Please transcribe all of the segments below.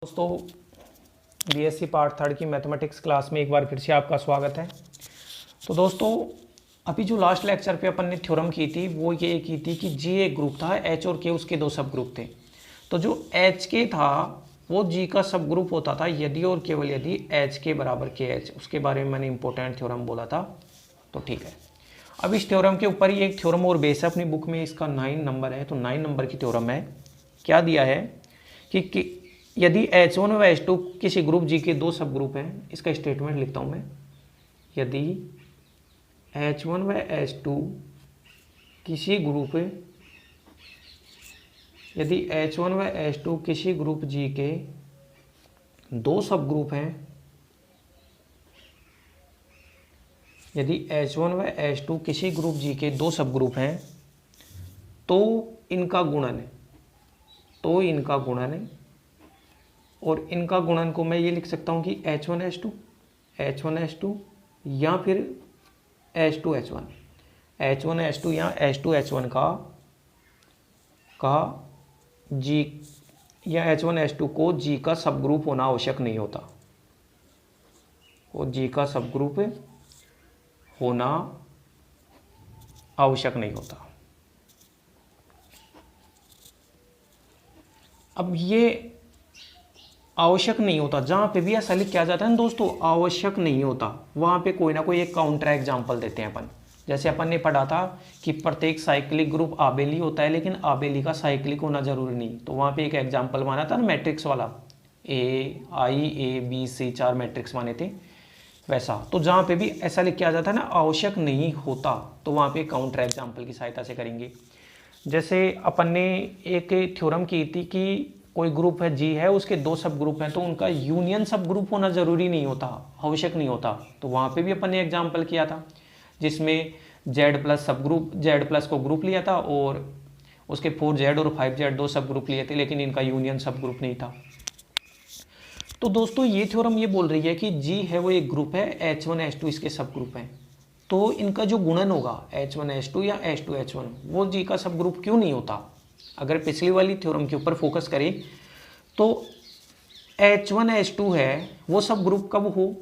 दोस्तों BSc part third की mathematics class में एक बार फिर से आपका स्वागत है। तो दोस्तों अभी जो लास्ट लेक्चर पे अपन ने थ्योरम की थी वो ये की थी कि जी एक ग्रुप था, एच और के उसके दो सब ग्रुप थे। तो जो एच के था वो जी का सब ग्रुप होता था यदि और केवल यदि एच के बराबर के एच। उसके बारे में मैंने इंपॉर्टेंट थ्योरम बोला था। तो ठीक है, अब इस थ्योरम के ऊपर ही एक थ्योरम और बेस है अपनी बुक में, इसका 9 नंबर है। तो 9 नंबर की थ्योरम है, क्या दिया है कि यदि H1 व H2 किसी ग्रुप जी के दो सब ग्रुप हैं, इसका स्टेटमेंट लिखता हूं मैं। यदि H1 व H2 किसी ग्रुप यदि H1 व H2 किसी ग्रुप जी के दो सब ग्रुप हैं, यदि H1 व H2 किसी ग्रुप जी के दो सब ग्रुप हैं तो इनका गुणन है, और इनका गुणन को मैं ये लिख सकता हूँ कि H1H2 या फिर H2H1 या H2H1 का जी या H1H2 को जी का सब ग्रुप होना आवश्यक नहीं होता, और जी का सब ग्रुप होना आवश्यक नहीं होता। अब ये आवश्यक नहीं होता, जहाँ पे भी ऐसा लिख किया जाता है ना दोस्तों, आवश्यक नहीं होता, वहाँ पे कोई ना कोई एक काउंटर एग्जाम्पल देते हैं अपन। जैसे अपन ने पढ़ा था कि प्रत्येक साइक्लिक ग्रुप आबेली होता है, लेकिन आबेली का साइक्लिक होना जरूरी नहीं। तो वहाँ पे एक एग्जाम्पल माना था ना मैट्रिक्स वाला, A B C 4 मैट्रिक्स माने थे वैसा। तो जहाँ पे भी ऐसा लिख के आ जाता है ना आवश्यक नहीं होता, तो वहाँ पे काउंटर एग्जाम्पल की सहायता से करेंगे। जैसे अपन ने एक थ्योरम की थी कि कोई ग्रुप है जी है, उसके दो सब ग्रुप हैं, तो उनका यूनियन सब ग्रुप होना जरूरी नहीं होता, आवश्यक नहीं होता। तो वहाँ पे भी अपन ने एग्जाम्पल किया था जिसमें जेड प्लस सब ग्रुप, जेड प्लस को ग्रुप लिया था और उसके 4Z और 5Z दो सब ग्रुप लिए थे, लेकिन इनका यूनियन सब ग्रुप नहीं था। तो दोस्तों ये थ्योरम ये बोल रही है कि जी है वो एक ग्रुप है, H1H2 इसके सब ग्रुप हैं, तो इनका जो गुणन होगा H1H2 या H2H1 वो जी का सब ग्रुप क्यों नहीं होता। अगर पिछली वाली थ्योरम के ऊपर फोकस करें तो H1H2 है वो सब ग्रुप कब हो,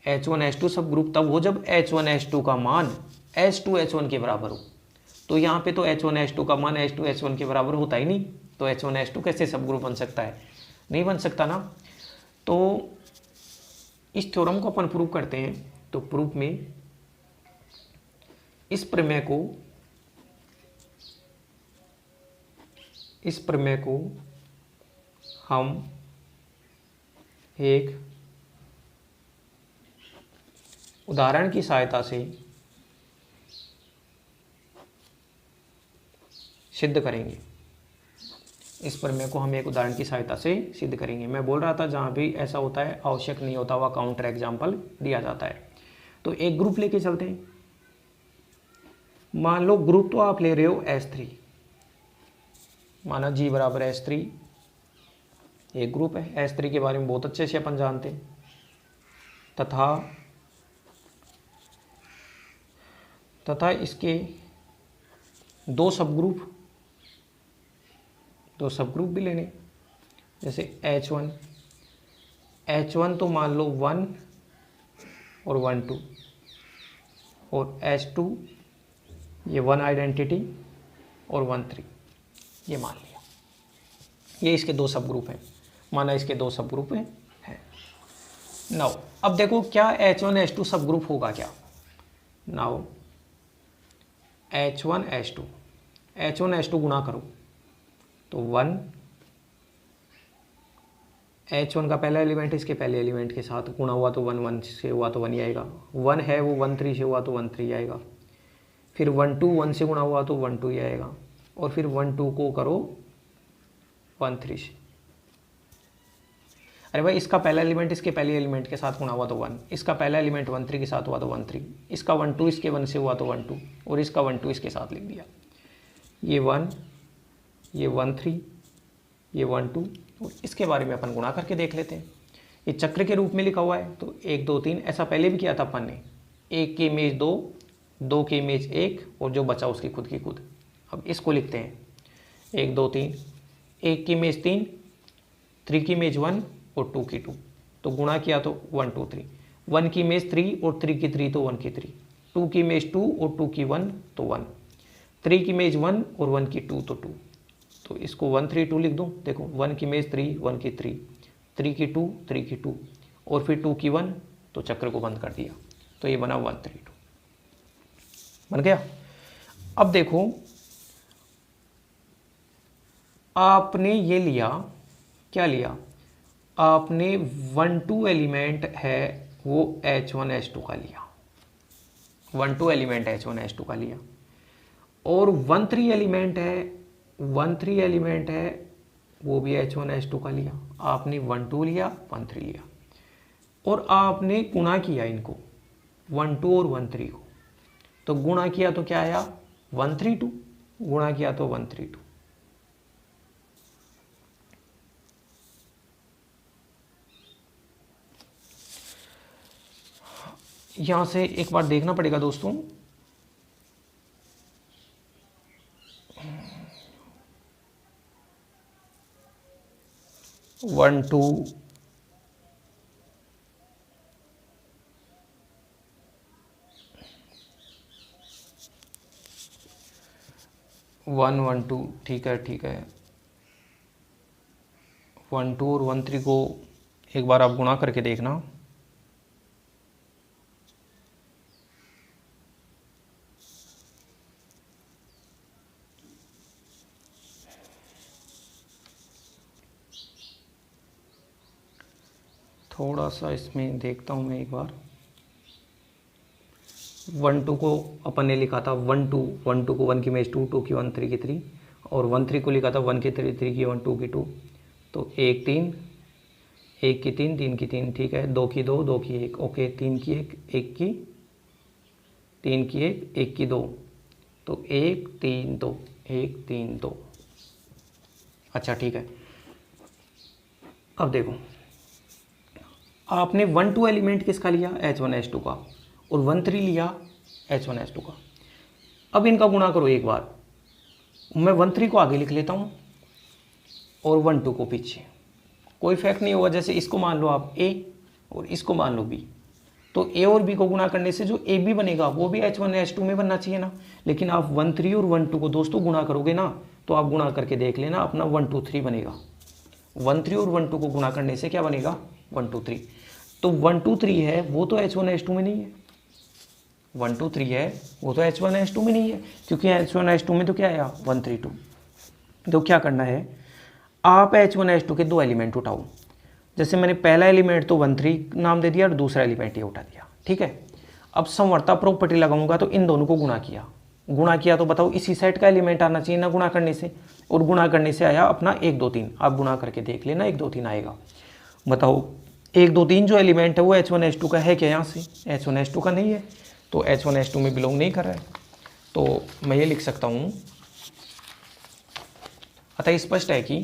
H1H2 सब ग्रुप तब हो जब H1H2 का मान H2H1 के बराबर हो। तो यहाँ पे तो H1H2 का मान H2H1 के बराबर होता ही नहीं, तो H1H2 कैसे सब ग्रुप बन सकता है, नहीं बन सकता ना। तो इस थ्योरम को अपन प्रूव करते हैं। तो प्रूफ में इस प्रमेय को हम एक उदाहरण की सहायता से सिद्ध करेंगे। इस प्रमेय को हम एक उदाहरण की सहायता से सिद्ध करेंगे। मैं बोल रहा था जहाँ भी ऐसा होता है आवश्यक नहीं होता वह काउंटर एग्जाम्पल दिया जाता है। तो एक ग्रुप लेके चलते हैं। मान लो ग्रुप तो आप ले रहे हो S3, माना G बराबर S3 एक ग्रुप है। S3 के बारे में बहुत अच्छे से अपन जानते हैं। तथा इसके दो सब ग्रुप भी लेने, जैसे H1 तो मान लो 1 और 1 2, और H2 ये 1 आइडेंटिटी और 1 3, ये मान लिया। ये इसके दो सब ग्रुप हैं, माना इसके दो सब ग्रुप हैं। नाउ अब देखो क्या H1H2 सब ग्रुप होगा क्या। नाउ H1H2 गुणा करो तो 1, H1 का पहला एलिमेंट इसके पहले एलिमेंट के साथ गुणा हुआ तो 1, 1 से हुआ तो 1 ही आएगा। 1 है वो 1 3 से हुआ तो 1 3 आएगा। फिर 1 2 1 से गुणा हुआ तो 1 2 ही आएगा। और फिर 1 2 को करो 1 3 से। अरे भाई इसका पहला एलिमेंट इसके पहले एलिमेंट के साथ गुणा हुआ तो 1, इसका पहला एलिमेंट 1 3 के साथ हुआ तो 1 3, इसका 1 2 इसके 1 से हुआ तो 1 2, और इसका 1 2 इसके साथ लिख दिया। ये 1, ये 1 3, ये 1 2, और इसके बारे में अपन गुणा करके देख लेते हैं। ये चक्र के रूप में लिखा हुआ है, तो 1 2 3 ऐसा पहले भी किया था अपन ने। 1 की इमेज 2, 2 की इमेज 1, और जो बचा उसकी खुद की खुद। अब इसको लिखते हैं 1 2 3, 1 की इमेज 3, 3 की इमेज 1, और 2 की 2, तो गुणा किया तो 1 2 3, 1 की इमेज 3 और 3 की 3 तो 1 की 3, 2 की इमेज 2 और 2 की 1 तो 1, 3 की इमेज 1 और 1 की 2 तो 2, तो इसको 1 3 2 लिख दूँ। देखो 1 की इमेज 3, 1 की 3, 3 की 2, 3 की 2 और फिर 2 की 1, तो चक्र को बंद कर दिया, तो ये बना 1 3 2 बन गया। अब देखो आपने ये लिया, क्या लिया आपने 1 2 एलिमेंट है वो H1 H2 का लिया, 1 2 एलिमेंट H1 H2 का लिया, और 1 3 एलिमेंट है, 1 3 एलिमेंट है वो भी H1 H2 का लिया। आपने 1 2 लिया, 1 3 लिया, और आपने गुणा किया इनको 1 2 और 1 3 को, तो गुणा किया तो क्या आया 1 3 2, गुणा किया तो 1 3 2। यहां से एक बार देखना पड़ेगा दोस्तों, 1 2 1 1 2, ठीक है 1 2 और 1 3 को एक बार आप गुणा करके देखना, थोड़ा सा इसमें देखता हूँ मैं एक बार। 1 2 को अपन ने लिखा था 1 2, 1 2 को 1 की इमेज 2, 2 की 1, 3 की 3, और 1 3 को लिखा था 1 की 3, 3 की 1, 2 की 2, तो 1 3, 1 की 3, 3 की 3, ठीक है, 2 की 2, 2 की 1, ओके, 3 की 1, 1 की 3 की 1, 1 की 2, तो 1 3 2, 1 3 2। अच्छा ठीक है, अब देखो आपने 1 2 एलिमेंट किसका लिया H1 H2 का, और 1 3 लिया H1 H2 का। अब इनका गुणा करो एक बार, मैं 1 3 को आगे लिख लेता हूँ और 1 2 को पीछे, कोई फर्क नहीं होगा। जैसे इसको मान लो आप A और इसको मान लो B, तो A और B को गुणा करने से जो AB बनेगा वो भी H1 H2 में बनना चाहिए ना, लेकिन आप 1 3 और 1 2 को दोस्तों गुणा करोगे ना, तो आप गुणा करके देख लेना, अपना 1 2 3 बनेगा। 1 3 और 1 2 को गुणा करने से क्या बनेगा 1 2 3, तो 1 2 3 है वो तो H1 H2 में नहीं है, 1 2 3 है वो तो H1 H2 में नहीं है, क्योंकि H1 H2 में तो क्या आया 1 3 2। तो क्या करना है, आप H1 H2 के दो एलिमेंट उठाओ। जैसे मैंने पहला एलिमेंट तो 1 3 नाम दे दिया और दूसरा एलिमेंट ये उठा दिया, ठीक है। अब समवर्ता प्रॉपर्टी लगाऊंगा, तो इन दोनों को गुणा किया तो बताओ इसी सेट का एलिमेंट आना चाहिए ना गुणा करने से, और गुणा करने से आया अपना 1 2 3। आप गुणा करके देख लेना 1 2 3 आएगा। बताओ 1 2 3 जो एलिमेंट है वो H1 H2 का है क्या, यहाँ से H1 H2 का नहीं है, तो H1 H2 में बिलोंग नहीं कर रहा है। तो मैं ये लिख सकता हूँ, अतः स्पष्ट है कि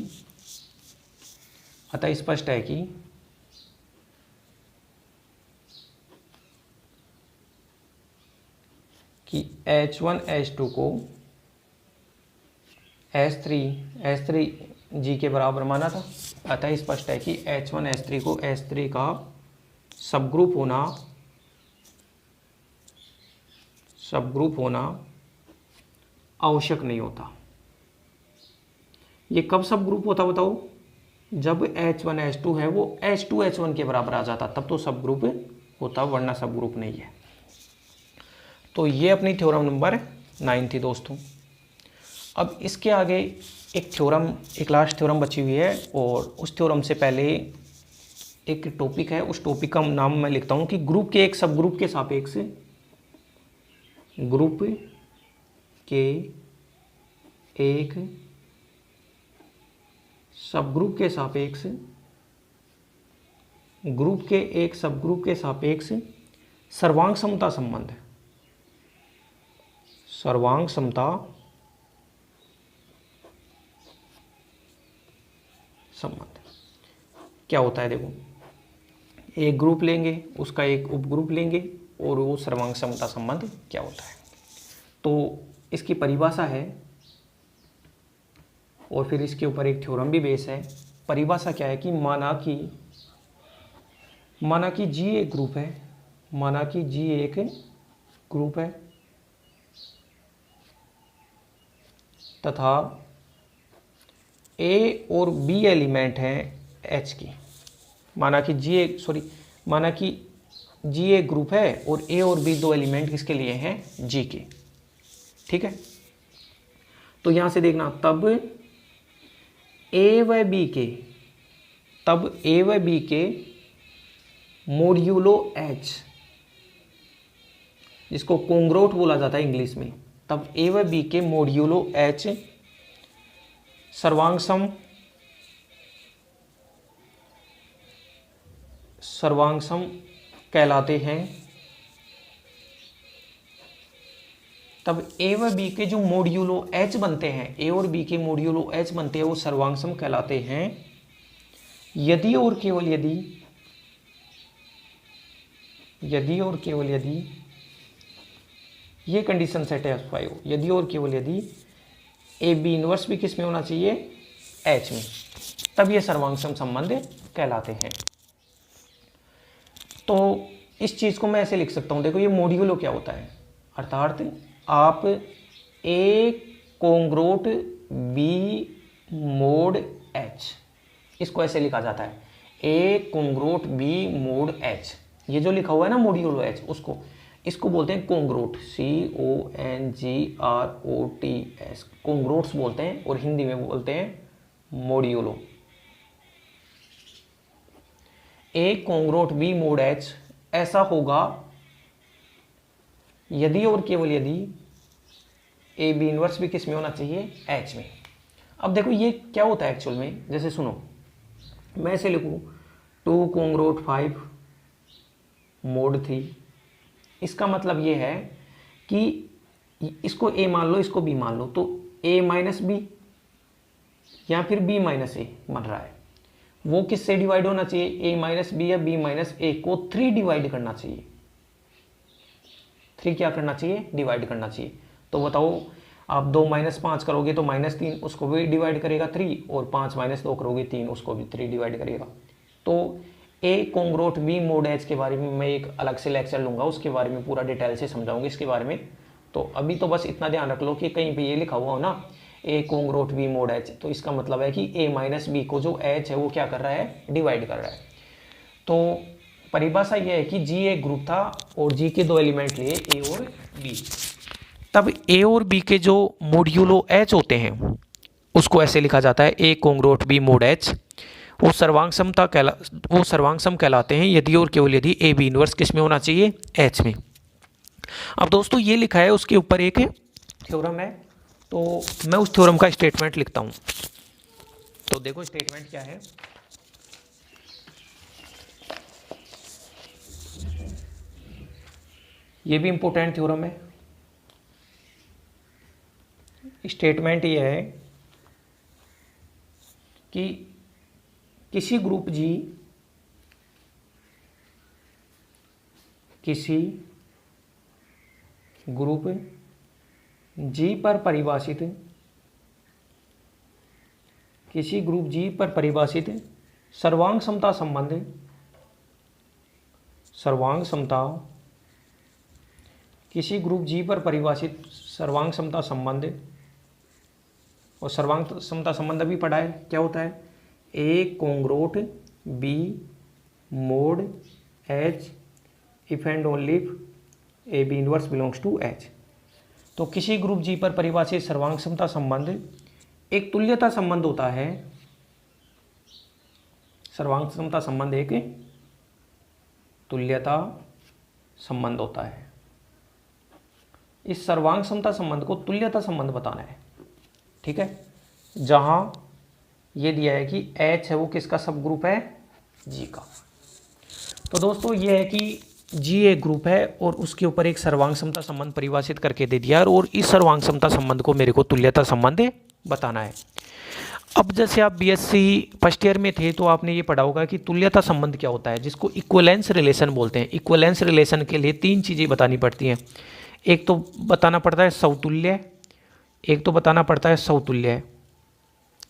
H1 H2 को S3 G के बराबर माना था। अतः स्पष्ट है कि H1 S3 को S3 का सब ग्रुप होना आवश्यक नहीं होता। ये कब सब ग्रुप होता बताओ, जब H1 H2 है वो H2 H1 के बराबर आ जाता, तब तो सब ग्रुप होता, वरना सब ग्रुप नहीं है। तो ये अपनी थ्योरम नंबर 9 थी दोस्तों। अब इसके आगे एक लास्ट थ्योरम बची हुई है, और उस थ्योरम से पहले एक टॉपिक है, उस टॉपिक का नाम मैं लिखता हूँ कि ग्रुप के एक सब ग्रुप के सापेक्ष ग्रुप के एक सबग्रुप के सापेक्ष ग्रुप के एक सबग्रुप के सापेक्ष सर्वांग समता संबंध क्या होता है। देखो एक ग्रुप लेंगे, उसका एक उपग्रुप लेंगे, और वो सर्वांग समता संबंध क्या होता है। तो इसकी परिभाषा है, और फिर इसके ऊपर एक थ्योरम भी बेस है। परिभाषा क्या है कि माना कि माना कि जी एक ग्रुप है, माना कि जी एक ग्रुप है तथा ए और बी एलिमेंट हैं एच की। माना कि माना कि जी एक ग्रुप है और ए और बी दो एलिमेंट किसके लिए हैं, जी के। ठीक है, तो यहां से देखना, तब ए व बी के मोड्यूलो एच, जिसको कोंग्रोट बोला जाता है इंग्लिश में, तब ए व बी के मोड्यूलो एच सर्वांग सम कहलाते हैं। तब ए व बी के जो मोड्यूलो एच बनते हैं, ए और बी के मोड्यूलो एच बनते हैं, वो सर्वांग सम कहलाते हैं यदि और केवल यदि ये कंडीशन सेटिस्फाई हो, यदि और केवल यदि ए बी इनवर्स भी किस में होना चाहिए, एच में, तब ये सर्वांग सम संबंध कहलाते हैं। तो इस चीज को मैं ऐसे लिख सकता हूं, देखो ये मोड्यूलो क्या होता है, अर्थात आप ए कोंग्रोट बी मोड एच, इसको ऐसे लिखा जाता है, A congruent B mod H. ये जो लिखा हुआ है ना मोड्यूलो एच, इसको बोलते हैं कोंग्रोट, CONGROTS, कोंग्रोट्स बोलते हैं, और हिंदी में बोलते हैं मोड्यूलो। ए कोंग्रोट बी मोड एच ऐसा होगा यदि और केवल यदि ए बी इनवर्स भी किस में होना चाहिए, एच में। अब देखो ये क्या होता है एक्चुअल में, जैसे सुनो, मैं ऐसे लिखूं 2 कोंग्रोट 5 मोड 3, इसका मतलब ये है कि इसको ए मान लो, इसको बी मान लो, तो ए माइनस बी या फिर बी माइनस ए बन रहा है, वो किससे डिवाइड होना चाहिए, ए माइनस बी या बी माइनस ए को 3 डिवाइड करना चाहिए। 3 क्या करना चाहिए, डिवाइड करना चाहिए। तो बताओ, आप 2 माइनस 5 करोगे तो -3 उसको भी डिवाइड करेगा 3, और 5 माइनस 2 करोगे 3, उसको भी 3 डिवाइड करेगा। तो ए कोंग्रोट बी मोड एच के बारे में मैं एक अलग से लेक्चर लूंगा, उसके बारे में पूरा डिटेल से समझाऊंगा इसके बारे में। तो अभी तो बस इतना ध्यान रख लो कि कहीं पे ये लिखा हुआ हो ना ए कोंग्रोट बी मोड एच, तो इसका मतलब है कि ए माइनस बी को जो एच है वो क्या कर रहा है, डिवाइड कर रहा है। तो परिभाषा यह है कि जी एक ग्रुप था और जी के दो एलिमेंट लिए ए और बी, तब ए और बी के जो मोड्यूलो एच होते हैं उसको ऐसे लिखा जाता है A congruent B mod H, वो सर्वांग सम कहलाते हैं यदि और केवल यदि ए बी इनवर्स किस में होना चाहिए, एच में। अब दोस्तों ये लिखा है, उसके ऊपर एक थ्योरम है, तो मैं उस थ्योरम का स्टेटमेंट लिखता हूं। तो देखो स्टेटमेंट क्या है, ये भी इंपॉर्टेंट थ्योरम है। स्टेटमेंट ये है कि किसी ग्रुप जी पर परिभाषित सर्वांग समता किसी ग्रुप जी पर परिभाषित सर्वांग समता संबंध, और सर्वांग समता संबंध भी पढ़ा है, क्या होता है, A congruent B mod H if and only A B inverse belongs to H. तो किसी ग्रुप जी पर परिभाषित सर्वांग समता संबंध एक तुल्यता संबंध होता है, सर्वांग समता संबंध एक तुल्यता संबंध होता है। इस सर्वांग समता संबंध को तुल्यता संबंध बताना है, ठीक है, जहां ये दिया है कि H है वो किसका सब ग्रुप है, G का। तो दोस्तों ये है कि G एक ग्रुप है और उसके ऊपर एक सर्वांग समता संबंध परिभाषित करके दे दिया, और इस सर्वांग समता संबंध को मेरे को तुल्यता संबंध बताना है। अब जैसे आप बीएससी फर्स्ट ईयर में थे तो आपने ये पढ़ा होगा कि तुल्यता संबंध क्या होता है, जिसको इक्विवेलेंस रिलेशन बोलते हैं। इक्विवेलेंस रिलेशन के लिए 3 चीज़ें बतानी पड़ती हैं, एक तो बताना पड़ता है समतुल्य, एक तो बताना पड़ता है समतुल्य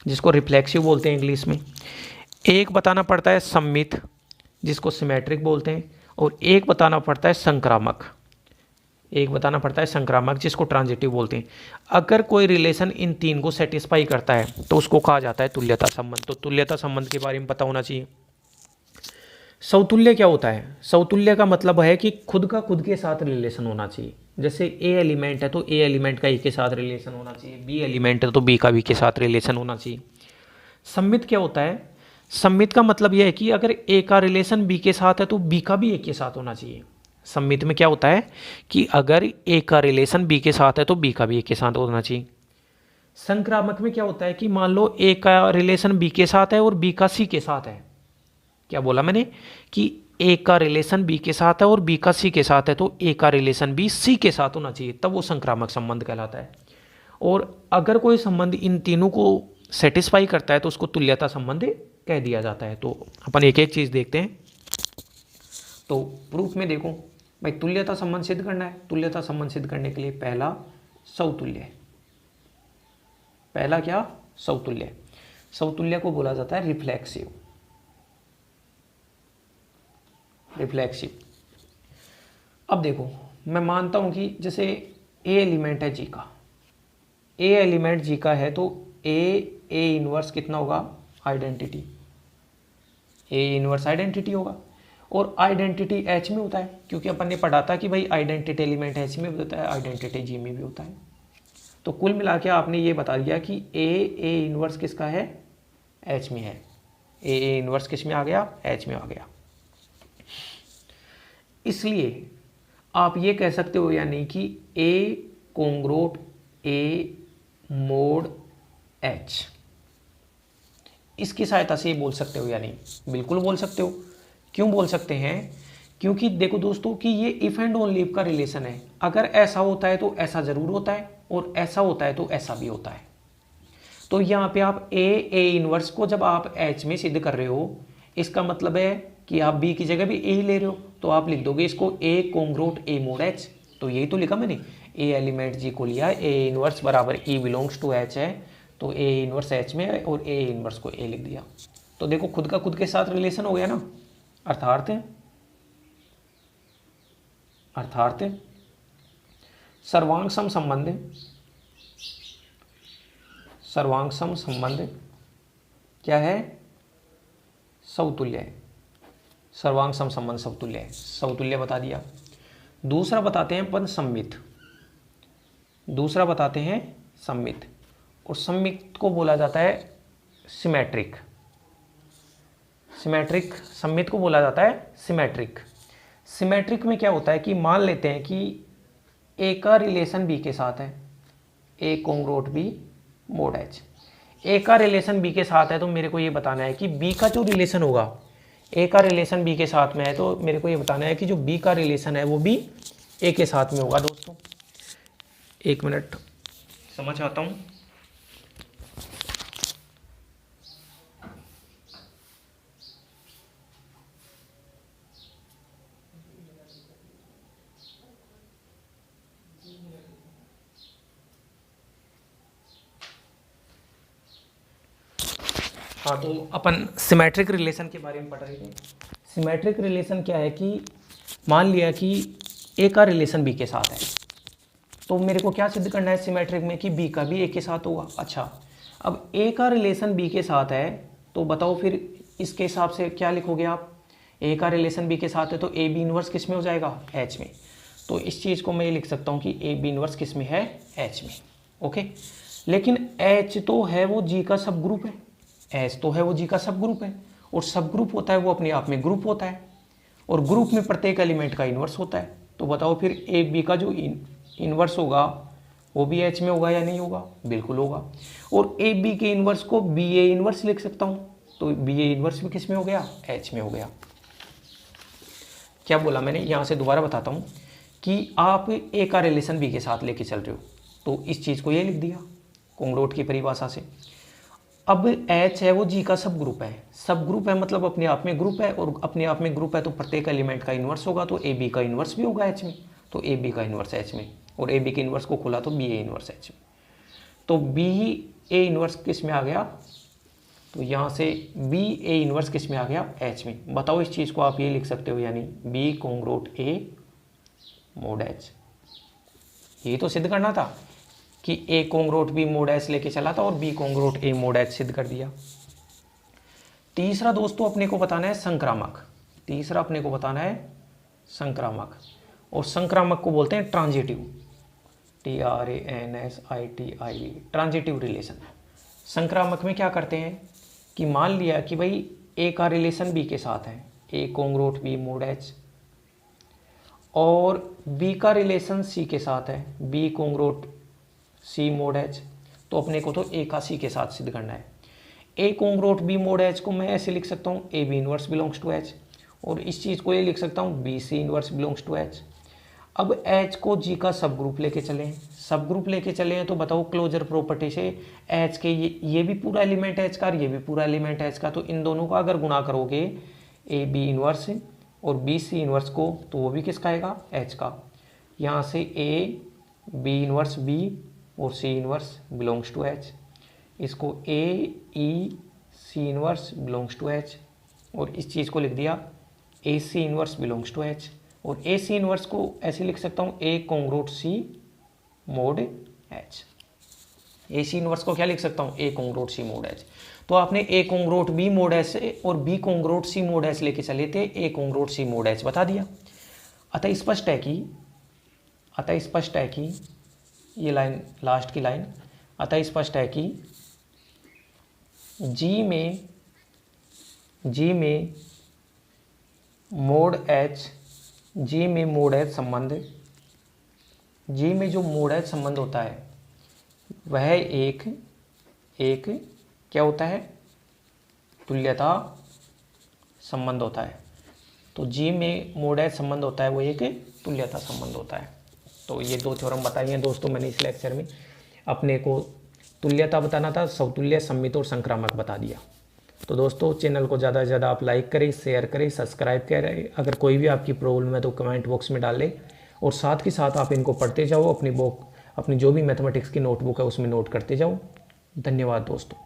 जिसको रिफ्लेक्सिव बोलते हैं इंग्लिश में, एक बताना पड़ता है सममित जिसको सिमेट्रिक बोलते हैं, और एक बताना पड़ता है संक्रामक, एक बताना पड़ता है संक्रामक जिसको ट्रांजिटिव बोलते हैं। अगर कोई रिलेशन इन तीन को सेटिस्फाई करता है तो उसको कहा जाता है तुल्यता संबंध। तो तुल्यता संबंध के बारे में पता होना चाहिए। समतुल्य क्या होता है? समतुल्य का मतलब है कि खुद का खुद के साथ रिलेशन होना चाहिए। जैसे ए एलिमेंट है तो ए एलिमेंट का ए के साथ रिलेशन होना चाहिए, बी एलिमेंट है तो बी का बी के साथ रिलेशन होना चाहिए। सममित क्या होता है? सममित का मतलब यह है कि अगर ए का रिलेशन बी के साथ है तो बी का भी ए के साथ होना चाहिए। सममित में क्या होता है कि अगर ए का रिलेशन बी के साथ है तो बी का भी ए के साथ होना चाहिए। संक्रामक में क्या होता है कि मान लो ए का रिलेशन बी के साथ है और बी का सी के साथ है। क्या बोला मैंने? कि ए का रिलेशन बी के साथ है और बी का सी के साथ है, तो ए का रिलेशन बी सी के साथ होना चाहिए, तब वो संक्रामक संबंध कहलाता है। और अगर कोई संबंध इन तीनों को सेटिस्फाई करता है तो उसको तुल्यता संबंध कह दिया जाता है। तो अपन एक एक चीज़ देखते हैं। तो प्रूफ में देखो भाई, तुल्यता संबंध सिद्ध करना है। तुल्यता संबंध सिद्ध करने के लिए पहला समतुल्य, पहला क्या? समतुल्य। समतुल्य को बोला जाता है रिफ्लेक्सिव। रिफ्लेक्सिव। अब देखो, मैं मानता हूं कि जैसे ए एलिमेंट है जी का, ए एलिमेंट जी का है तो ए इनवर्स कितना होगा? आइडेंटिटी। ए इनवर्स आइडेंटिटी होगा, और आइडेंटिटी एच में होता है, क्योंकि अपन ने पढ़ा था कि भाई आइडेंटिटी एलिमेंट एच में भी होता है, आइडेंटिटी जी में भी होता है। तो कुल मिला के आपने ये बता दिया कि ए इनवर्स किसका है? एच में है। ए इनवर्स किस में आ गया? एच में आ गया। इसलिए आप ये कह सकते हो या नहीं कि ए कोंग्रोट ए मोड एच, इसकी सहायता से ये बोल सकते हो या नहीं? बिल्कुल बोल सकते हो। क्यों बोल सकते हैं? क्योंकि देखो दोस्तों कि ये इफ एंड ओनली इफ का रिलेशन है। अगर ऐसा होता है तो ऐसा जरूर होता है, और ऐसा होता है तो ऐसा भी होता है। तो यहाँ पे आप ए इनवर्स को जब आप एच में सिद्ध कर रहे हो, इसका मतलब है कि आप बी की जगह भी ए ही ले रहे हो, तो आप लिख दोगे इसको ए कोंग्रोट ए मोड एच। तो यही तो लिखा मैंने, ए एलिमेंट जी को लिया, ए इनवर्स बराबर ई बिलोंग्स टू एच है, तो ए इनवर्स एच में है और ए इनवर्स को ए लिख दिया। तो देखो खुद का खुद के साथ रिलेशन हो गया ना। अर्थार्थ सर्वांग सम संबंध, सर्वांग सम संबंध क्या है? समतुल्य है। सर्वांग सम संबंध समतुल्य है। समतुल्य बता दिया। दूसरा बताते हैं अपन सम्मित। दूसरा बताते हैं सम्मित, और सम्मित को बोला जाता है सिमेट्रिक। सिमेट्रिक सम्मित को बोला जाता है सिमेट्रिक। सिमेट्रिक में क्या होता है कि मान लेते हैं कि ए का रिलेशन बी के साथ है, A congruent B mod H. ए का रिलेशन बी के साथ है तो मेरे को ये बताना है कि बी का जो रिलेशन होगा, ए का रिलेशन बी के साथ में है तो मेरे को ये बताना है कि जो बी का रिलेशन है वो भी ए के साथ में होगा। दोस्तों एक मिनट समझ आता हूँ। हाँ, तो अपन सिमेट्रिक रिलेशन के बारे में पढ़ रहे थे। सिमेट्रिक रिलेशन क्या है कि मान लिया कि ए का रिलेशन बी के साथ है, तो मेरे को क्या सिद्ध करना है सिमेट्रिक में कि बी का भी ए के साथ होगा। अच्छा, अब ए का रिलेशन बी के साथ है तो बताओ फिर इसके हिसाब से क्या लिखोगे आप? ए का रिलेशन बी के साथ है तो ए बी इनवर्स किस में हो जाएगा? एच में। तो इस चीज़ को मैं ये लिख सकता हूँ कि ए बी इनवर्स किस में है? एच में। ओके, लेकिन एच तो है वो जी का सब ग्रुप है, एच तो है वो जी का सब ग्रुप है, और सब ग्रुप होता है वो अपने आप में ग्रुप होता है, और ग्रुप में प्रत्येक एलिमेंट का इन्वर्स होता है। तो बताओ फिर ए बी का जो इन्वर्स होगा वो भी एच में होगा या नहीं होगा? बिल्कुल होगा। और ए बी के इन्वर्स को बी ए इन्वर्स लिख सकता हूँ, तो बी ए इन्वर्स भी किस में हो गया? एच में हो गया। क्या बोला मैंने? यहाँ से दोबारा बताता हूँ कि आप ए का रिलेशन बी के साथ लेके चल रहे हो, तो इस चीज़ को ये लिख दिया कोंग्रोट की परिभाषा से। अब एच है वो जी का सब ग्रुप है, सब ग्रुप है मतलब अपने आप में ग्रुप है, और अपने आप में ग्रुप है तो प्रत्येक एलिमेंट का इन्वर्स होगा, तो ए बी का इन्वर्स भी होगा एच में, तो ए बी का इन्वर्स एच में, और ए बी के इन्वर्स को खोला तो बी ए इन्वर्स एच में। तो बी ए इन्वर्स किस में आ गया? तो यहाँ से बी ए इनवर्स किस में आ गया, एच में। बताओ इस चीज़ को आप ये लिख सकते हो, यानी बी कॉन्ग्रुएंट ए मोड एच। ये तो सिद्ध करना था कि ए कॉन्ग्रुएंट बी मोड एच लेके चला था और बी कॉन्ग्रुएंट ए मोड एच सिद्ध कर दिया। तीसरा दोस्तों अपने को बताना है संक्रामक। तीसरा अपने को बताना है संक्रामक, और संक्रामक को बोलते हैं ट्रांजिटिव, TRANSITIV, ट्रांजिटिव रिलेशन। संक्रामक में क्या करते हैं कि मान लिया कि भाई ए का रिलेशन बी के साथ है, A congruent B mod H, और बी का रिलेशन सी के साथ है, B congruent C mod H. तो अपने को तो ए का सी के साथ सिद्ध करना है। A congruent B mod H को मैं ऐसे लिख सकता हूँ, A B inverse belongs to H, और इस चीज़ को ये लिख सकता हूँ, B C inverse belongs to H. अब एच को जी का सब ग्रुप लेके चले हैं, सब ग्रुप लेके चले हैं, तो बताओ क्लोजर प्रॉपर्टी से एच के ये भी पूरा एलिमेंट है एच का, ये भी पूरा एलिमेंट है एच का, तो इन दोनों का अगर गुणा करोगे ए बी इनवर्स और बी सी इनवर्स को, तो वो भी किसका आएगा, एच का। यहाँ से ए बी इनवर्स बी और C inverse belongs to H, इसको A E C inverse belongs to H, और इस चीज़ को लिख दिया A C inverse belongs to H, और ए सी इनवर्स को ऐसे लिख सकता हूँ, A congruent C mod H. A C inverse को क्या लिख सकता हूँ, A congruent C mod H. तो आपने A congruent B mod H और B congruent C mod H लेके चले थे, ए कॉन्ग्रुएंट सी मोड एच बता दिया। अतः स्पष्ट है कि ये लाइन, लास्ट की लाइन, अतः स्पष्ट है कि जी में मोड एच, जी में मोड एच संबंध, जी में जो मोड एच संबंध होता है वह एक क्या होता है, तुल्यता संबंध होता है। तो जी में मोड एच संबंध होता है वो एक तुल्यता संबंध होता है। तो ये दो थ्योरम बताई हैं दोस्तों मैंने इस लेक्चर में। अपने को तुल्यता बताना था, समतुल्य, सममित और संक्रामक बता दिया। तो दोस्तों चैनल को ज़्यादा से ज़्यादा आप लाइक करें, शेयर करें, सब्सक्राइब करें। अगर कोई भी आपकी प्रॉब्लम है तो कमेंट बॉक्स में डालें, और साथ ही साथ आप इनको पढ़ते जाओ, अपनी जो भी मैथमेटिक्स की नोटबुक है उसमें नोट करते जाओ। धन्यवाद दोस्तों।